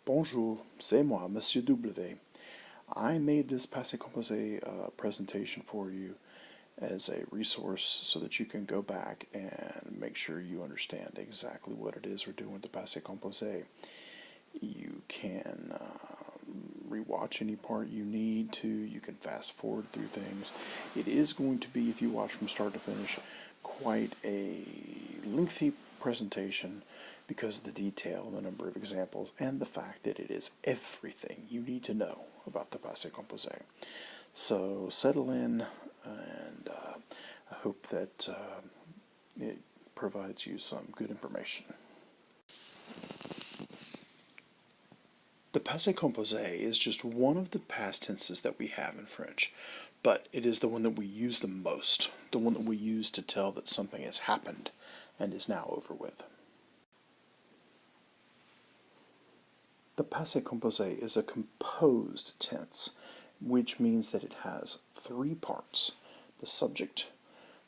Bonjour, c'est moi, Monsieur W. I made this passé composé presentation for you as a resource so that you can go back and make sure you understand exactly what it is we're doing with the passé composé. You can rewatch any part you need to. You can fast forward through things. It is going to be, if you watch from start to finish, quite a lengthy presentation because of the detail, the number of examples, and the fact that it is everything you need to know about the passé composé. So settle in, and I hope that it provides you some good information. The passé composé is just one of the past tenses that we have in French, but it is the one that we use the most, the one that we use to tell that something has happened and is now over with. The passé composé is a composed tense, which means that it has three parts: the subject,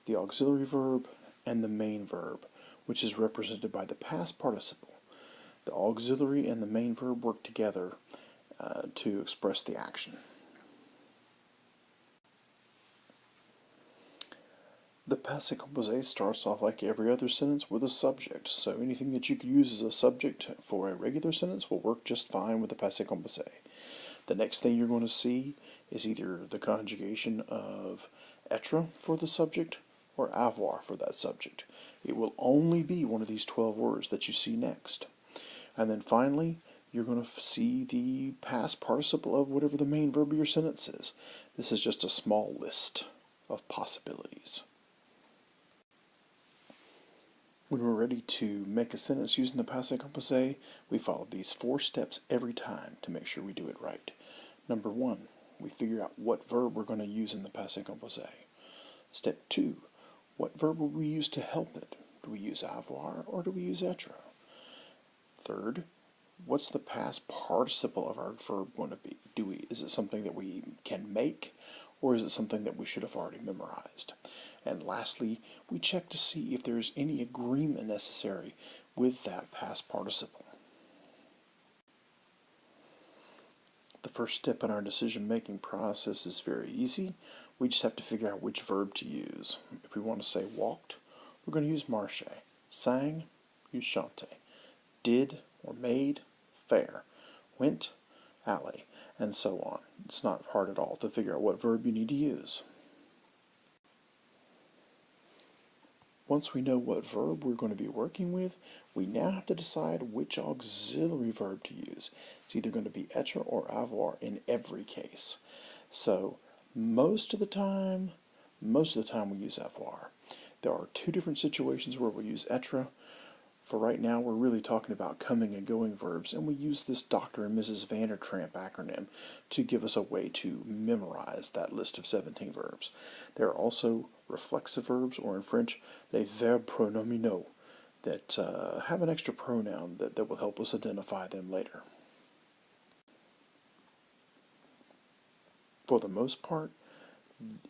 the auxiliary verb, and the main verb, which is represented by the past participle. The auxiliary and the main verb work together to express the action. The passé composé starts off like every other sentence with a subject, so anything that you could use as a subject for a regular sentence will work just fine with the passé composé. The next thing you're going to see is either the conjugation of être for the subject or avoir for that subject. It will only be one of these 12 words that you see next. And then finally, you're going to see the past participle of whatever the main verb of your sentence is. This is just a small list of possibilities. When we're ready to make a sentence using the passé composé, we follow these 4 steps every time to make sure we do it right. Number 1, we figure out what verb we're going to use in the passé composé. Step 2, what verb will we use to help it? Do we use avoir or do we use être? Third, what's the past participle of our verb going to be? Is it something that we can make, or is it something that we should have already memorized? And lastly, we check to see if there's any agreement necessary with that past participle. The first step in our decision-making process is very easy. We just have to figure out which verb to use. If we want to say walked, we're going to use marcher. Sang, use chanter. Did or made, faire. Went, aller, and so on. It's not hard at all to figure out what verb you need to use. Once we know what verb we're going to be working with, we now have to decide which auxiliary verb to use. It's either going to be être or avoir in every case. So most of the time we use avoir. There are 2 different situations where we use être. For right now, we're really talking about coming and going verbs, and we use this Dr. and Mrs. Vandertramp acronym to give us a way to memorize that list of 17 verbs. There are also reflexive verbs, or in French, les verbes pronominaux, that have an extra pronoun that will help us identify them later. For the most part,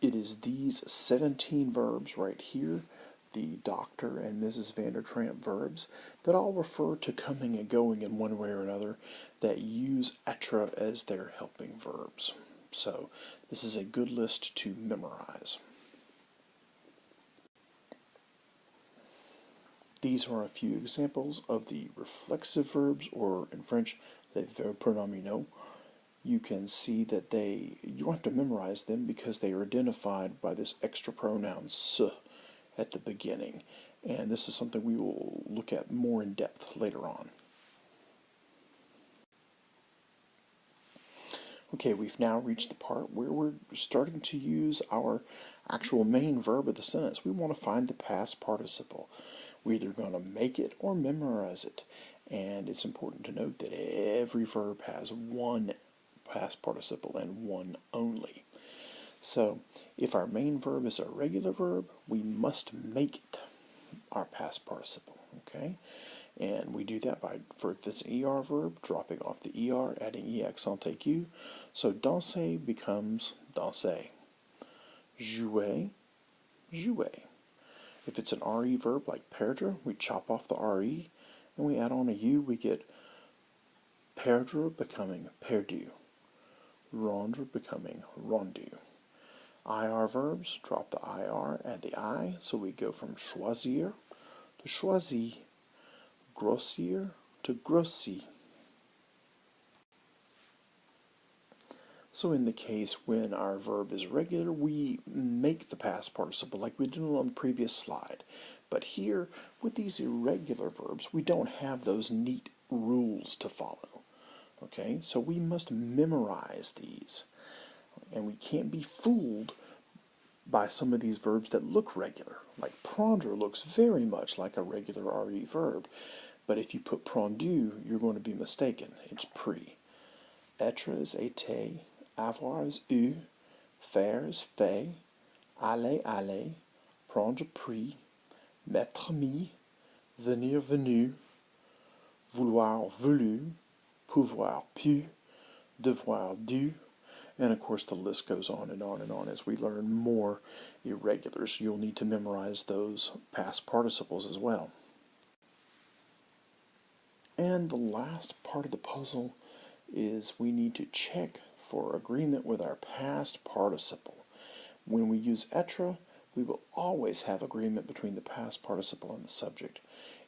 it is these 17 verbs right here, the Dr. and Mrs. Vandertramp verbs, that all refer to coming and going in one way or another, that use être as their helping verbs. So this is a good list to memorize. These are a few examples of the reflexive verbs, or in French, les verbes pronominaux. You can see that you don't have to memorize them because they are identified by this extra pronoun se at the beginning, and this is something we will look at more in depth later on. Okay, we've now reached the part where we're starting to use our actual main verb of the sentence. We want to find the past participle. We're either going to make it or memorize it, and it's important to note that every verb has one past participle and one only. So if our main verb is a regular verb, we must make it our past participle, okay? And we do that by, if it's an ER verb, dropping off the ER, adding E accent aigu. So danser becomes danser. Jouer, jouer. If it's an RE verb like perdre, we chop off the RE and we add on a U, we get Perdre becoming perdu. Rendre becoming rendu. IR verbs, drop the IR, add the I, so we go from choisir to choisi, grossir to grossi. So in the case when our verb is regular, we make the past participle like we did on the previous slide. But here, with these irregular verbs, we don't have those neat rules to follow. Okay, so we must memorize these. And we can't be fooled by some of these verbs that look regular. Like prendre looks very much like a regular RE verb. But if you put prendu, you're going to be mistaken. It's pre. Être is été, avoir is eu, faire is fait, aller allé, prendre pris, mettre mis, venir venu, vouloir voulu, pouvoir pu, devoir dû, and of course the list goes on and on and on. As we learn more irregulars, you'll need to memorize those past participles as well. And the last part of the puzzle is we need to check for agreement with our past participle. When we use être, we will always have agreement between the past participle and the subject.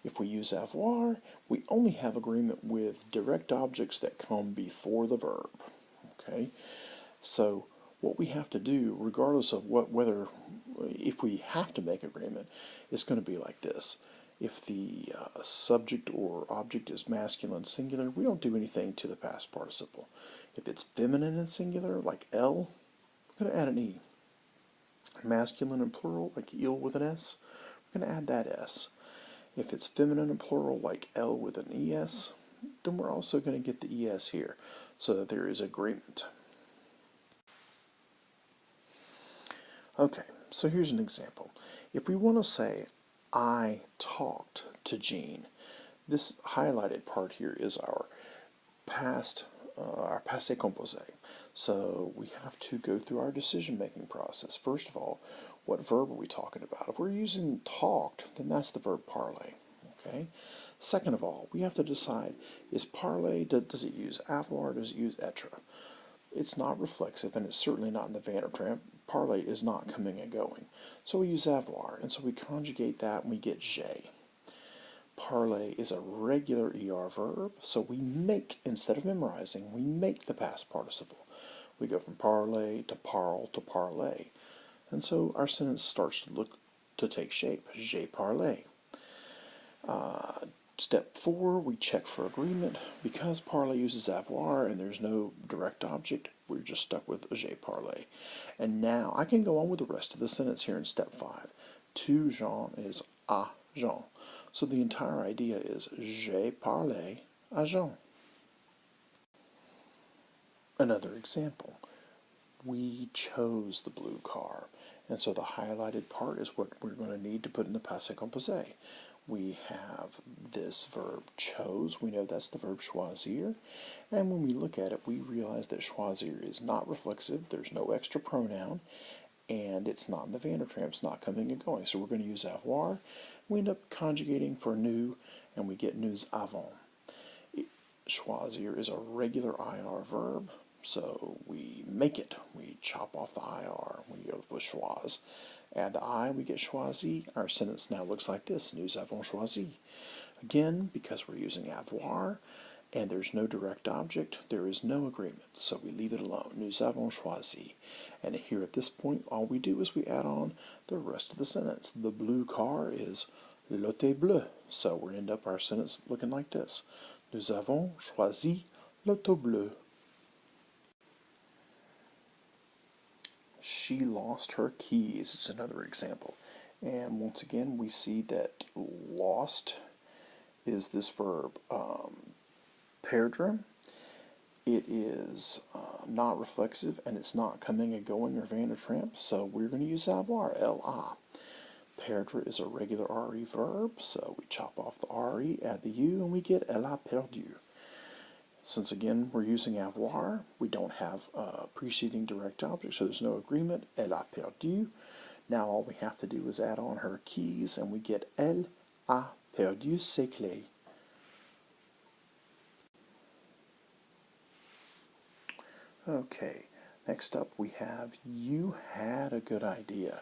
If we use avoir, we only have agreement with direct objects that come before the verb. Okay, so what we have to do, regardless of if we have to make agreement, it's going to be like this. If the subject or object is masculine singular, we don't do anything to the past participle. If it's feminine and singular, like elle, we're going to add an E. Masculine and plural, like il with an S, we're going to add that S. If it's feminine and plural, like elle with an ES, then we're also going to get the ES here, so that there is agreement. Okay, so here's an example. If we want to say, I talked to Jean, this highlighted part here is our passé composé. So we have to go through our decision-making process. First of all, what verb are we talking about? If we're using talked, then that's the verb parler. Okay. Second of all, we have to decide, is parler, does it use avoir, does it use être? It's not reflexive, and it's certainly not in the Van der Tramp. Parler is not coming and going. So we use avoir, and so we conjugate that and we get j'ai. Parler is a regular ER verb, so we make, instead of memorizing, we make the past participle. We go from parler to parle to parler. And so our sentence starts to take shape. J'ai parlé. Step 4, we check for agreement. Because parler uses avoir and there's no direct object, we're just stuck with j'ai parlé. And now I can go on with the rest of the sentence here in step 5. To Jean is à Jean. So the entire idea is j'ai parlé à Jean. Another example. We chose the blue car. And so the highlighted part is what we're going to need to put in the passé composé. We have this verb chose. We know that's the verb choisir. And when we look at it, we realize that choisir is not reflexive. There's no extra pronoun. And it's not in the Van der Tramps, not coming and going. So we're going to use avoir. We end up conjugating for nous, and we get nous avons. Choisir is a regular IR verb, so we make it. We chop off the IR. We go with choise. Add the I, we get choisi. Our sentence now looks like this, nous avons choisi. Again, because we're using avoir, and there's no direct object, there is no agreement, so we leave it alone. Nous avons choisi. And here at this point, all we do is we add on the rest of the sentence. The blue car is l'auto bleu. So we end up our sentence looking like this. Nous avons choisi l'auto bleu. She lost her keys is another example. And once again, we see that lost is this verb perdre. It is not reflexive, and it's not coming and going or Van der Tramp, so we're going to use avoir, la. Perdre is a regular RE verb, so we chop off the RE, add the U, and we get elle a perdu. Since again we're using avoir, we don't have a preceding direct object, so there's no agreement. Elle a perdu. Now all we have to do is add on her keys, and we get elle a perdu ses clés. Okay, next up we have you had a good idea.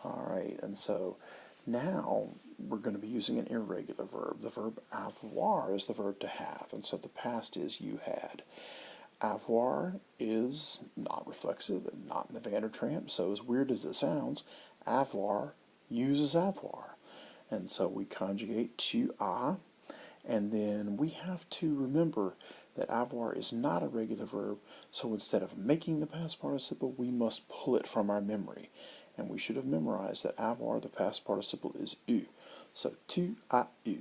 All right, and so now we're going to be using an irregular verb. The verb avoir is the verb to have, and so the past is you had. Avoir is not reflexive and not in the Vandertramp, so as weird as it sounds, avoir uses avoir. And so we conjugate tu as, and then we have to remember that avoir is not a regular verb, so instead of making the past participle, we must pull it from our memory. And we should have memorized that avoir, the past participle, is eu. So tu as eu.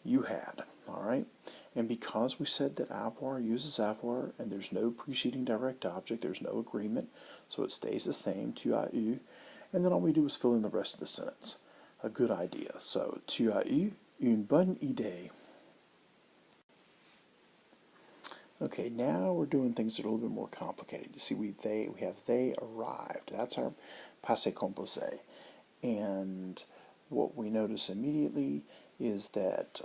You had, all right? And because we said that avoir uses avoir and there's no preceding direct object, there's no agreement, so it stays the same, tu as eu, and then all we do is fill in the rest of the sentence. A good idea. So, tu as eu une bonne idée. Okay, now we're doing things that are a little bit more complicated. You see, we have they arrived. That's our passé composé. And what we notice immediately is that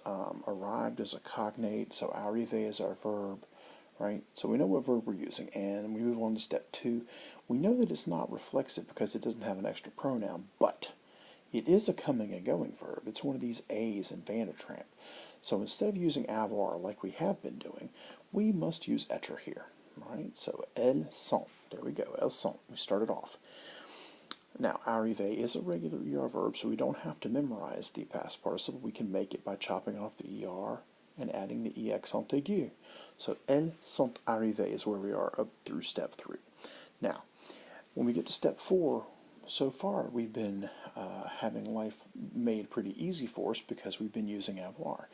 arrived is a cognate, so arrivé is our verb, right? So we know what verb we're using, and we move on to step 2. We know that it's not reflexive because it doesn't have an extra pronoun, but it is a coming and going verb. It's one of these A's in Vandertramp. So instead of using avoir like we have been doing, we must use être here, right? So elles sont. There we go, elles sont. We started off. Now, arrivé is a regular ER verb, so we don't have to memorize the past participle. We can make it by chopping off the ER and adding the accent aigu. So, elles sont arrivées is where we are up through step 3. Now, when we get to step 4, so far we've been having life made pretty easy for us because we've been using avoir.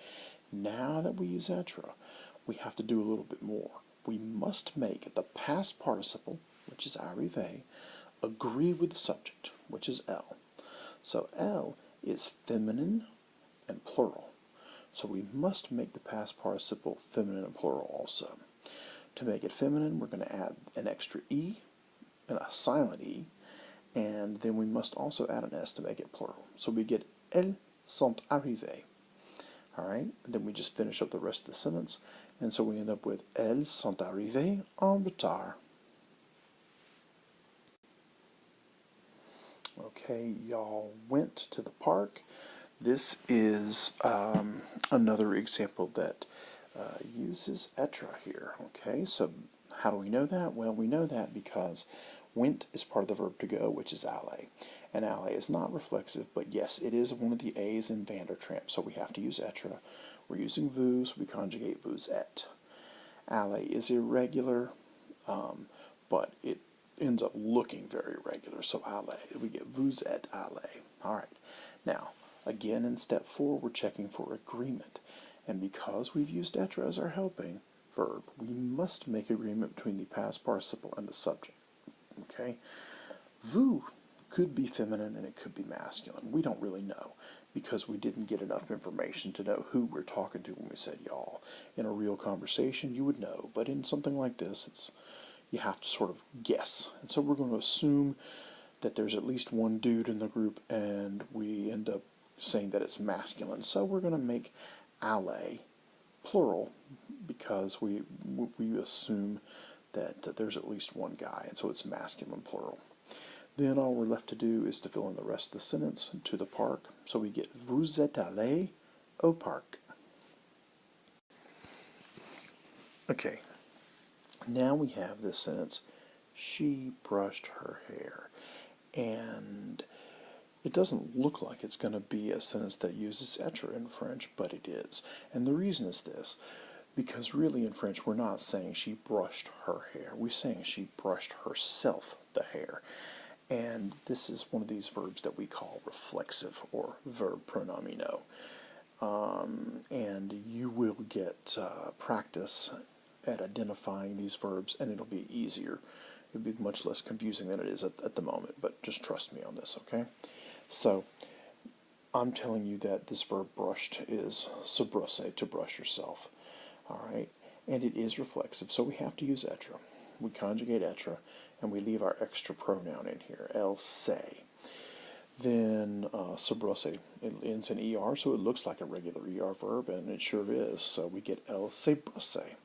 Now that we use être, we have to do a little bit more. We must make the past participle, which is arrivé, agree with the subject, which is elle. So elle is feminine and plural. So we must make the past participle feminine and plural also. To make it feminine, we're going to add an extra e and a silent e, and then we must also add an s to make it plural. So we get elles sont arrivées. All right, and then we just finish up the rest of the sentence, and so we end up with elles sont arrivées en retard. Okay, y'all went to the park. This is another example that uses être here. Okay, so how do we know that? Well, we know that because went is part of the verb to go, which is aller. And aller is not reflexive, but yes, it is one of the A's in Vandertramp, so we have to use être. We're using vous, so we conjugate vous et. Aller is irregular, but it ends up looking very regular, so aller. We get vous et aller. All right. Now, again in step 4, we're checking for agreement. And because we've used être as our helping verb, we must make agreement between the past participle and the subject. Okay? Vous could be feminine and it could be masculine. We don't really know because we didn't get enough information to know who we're talking to when we said y'all. In a real conversation, you would know, but in something like this, you have to sort of guess. And so we're going to assume that there's at least one dude in the group, and we end up saying that it's masculine. So we're going to make aller plural because we assume that there's at least one guy, and so it's masculine plural. Then all we're left to do is to fill in the rest of the sentence to the park. So we get vous êtes allé au parc. Okay, now we have this sentence, she brushed her hair. And it doesn't look like it's going to be a sentence that uses être in French, but it is. And the reason is this, because really in French we're not saying she brushed her hair, we're saying she brushed herself the hair. And this is one of these verbs that we call reflexive, or verb pronomino. And you will get practice at identifying these verbs, and it'll be easier. It'll be much less confusing than it is at the moment, but just trust me on this, okay? So, I'm telling you that this verb brushed is se brosser, to brush yourself, all right? And it is reflexive, so we have to use être. We conjugate être, and we leave our extra pronoun in here, elle s'est. Then se brosser, it ends in er, so it looks like a regular er verb, and it sure is. So we get elle s'est brossée.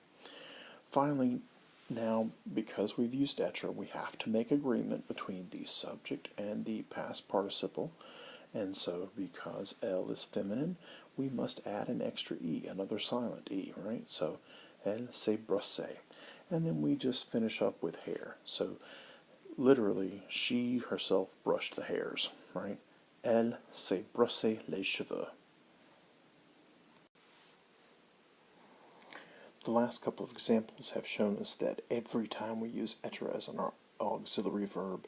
Finally, Now, because we've used être, we have to make agreement between the subject and the past participle. And so, because elle is feminine, we must add an extra e, another silent e, right? So, elle s'est brossée. And then we just finish up with hair. So, literally, she herself brushed the hairs, right? Elle s'est brossé les cheveux. The last couple of examples have shown us that every time we use être as an auxiliary verb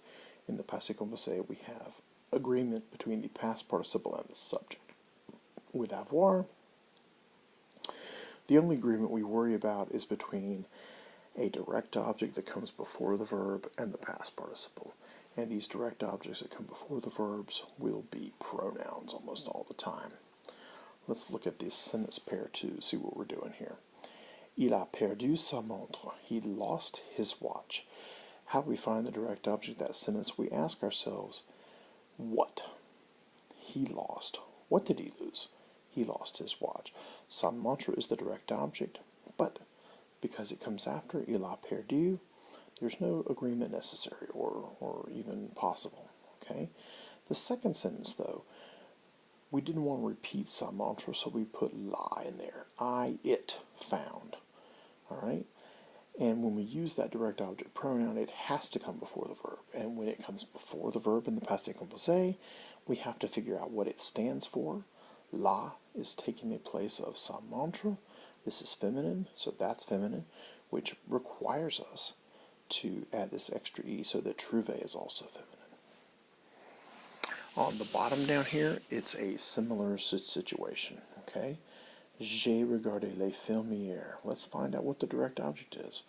in the passé composé, we have agreement between the past participle and the subject. With avoir, the only agreement we worry about is between a direct object that comes before the verb and the past participle. And these direct objects that come before the verbs will be pronouns almost all the time. Let's look at this sentence pair to see what we're doing here. Il a perdu sa montre. He lost his watch. How do we find the direct object of that sentence? We ask ourselves, what? He lost. What did he lose? He lost his watch. Sa montre is the direct object, but because it comes after il a perdu, there's no agreement necessary or even possible. Okay? The second sentence, though, we didn't want to repeat sa montre, so we put la in there. It found. All right? And when we use that direct object pronoun, it has to come before the verb. And when it comes before the verb in the passé composé, we have to figure out what it stands for. La is taking the place of sa montre. This is feminine, so that's feminine, which requires us to add this extra e so that trouver is also feminine. On the bottom down here, it's a similar situation, okay? J'ai regardé les films hier. Let's find out what the direct object is.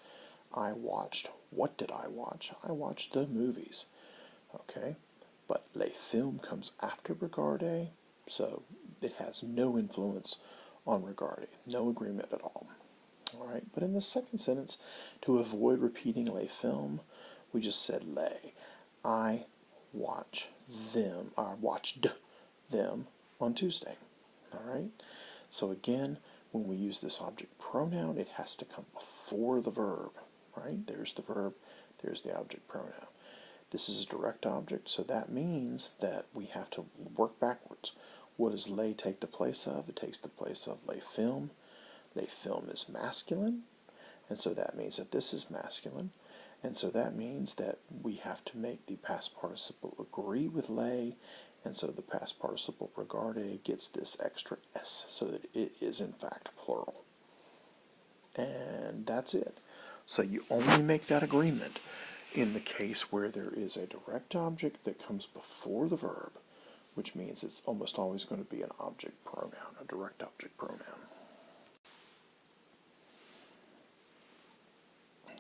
I watched. What did I watch? I watched the movies. Okay? But les films comes after regarder, so it has no influence on regarder. No agreement at all. All right? But in the second sentence, to avoid repeating les films, we just said les. I watched them on Tuesday. All right? So again, when we use this object pronoun, it has to come before the verb, right? There's the verb, there's the object pronoun. This is a direct object, so that means that we have to work backwards. What does les take the place of? It takes the place of les films. Les films is masculine, and so that means that this is masculine. And so that means that we have to make the past participle agree with les, and so the past participle regarder gets this extra s so that it is in fact plural. And that's it. So you only make that agreement in the case where there is a direct object that comes before the verb, which means it's almost always going to be an object pronoun, a direct object pronoun.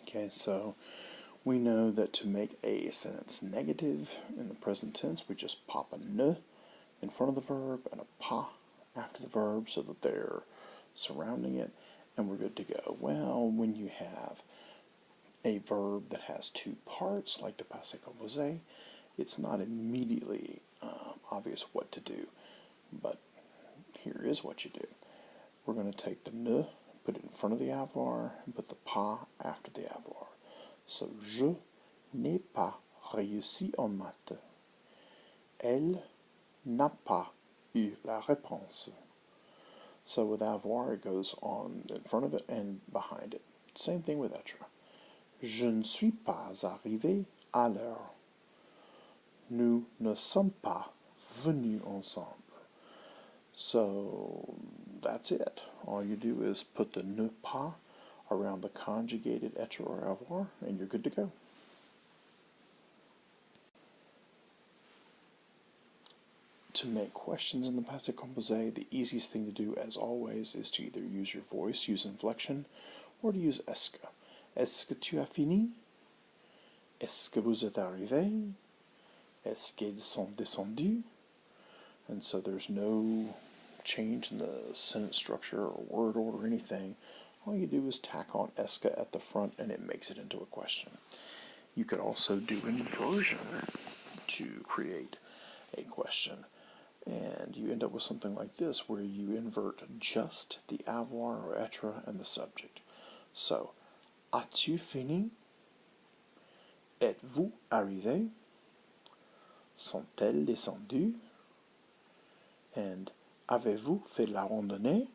Okay, so we know that to make a sentence negative in the present tense, we just pop a ne in front of the verb and a pa after the verb so that they're surrounding it, and we're good to go. Well, when you have a verb that has two parts, like the passé composé, it's not immediately obvious what to do, but here is what you do. We're going to take the ne, put it in front of the avoir, and put the pas after the avoir. So, je n'ai pas réussi en maths. Elle n'a pas eu la réponse. So with avoir, it goes on in front of it and behind it. Same thing with être. Je ne suis pas arrivé à l'heure. Nous ne sommes pas venus ensemble. So that's it. All you do is put the ne pas around the conjugated être or avoir, and you're good to go. To make questions in the passé composé, the easiest thing to do, as always, is to either use your voice, use inflection, or to use est-ce que. Est-ce que tu as fini? Est-ce que vous êtes arrivé? Est-ce qu'ils sont descendus? And so there's no change in the sentence structure or word order or anything. All you do is tack on est-ce que at the front and it makes it into a question. You could also do inversion to create a question. And you end up with something like this, where you invert just the avoir or être and the subject. So, As-tu fini? Êtes-vous arrivé? Sont-elles descendues? And avez-vous fait la randonnée?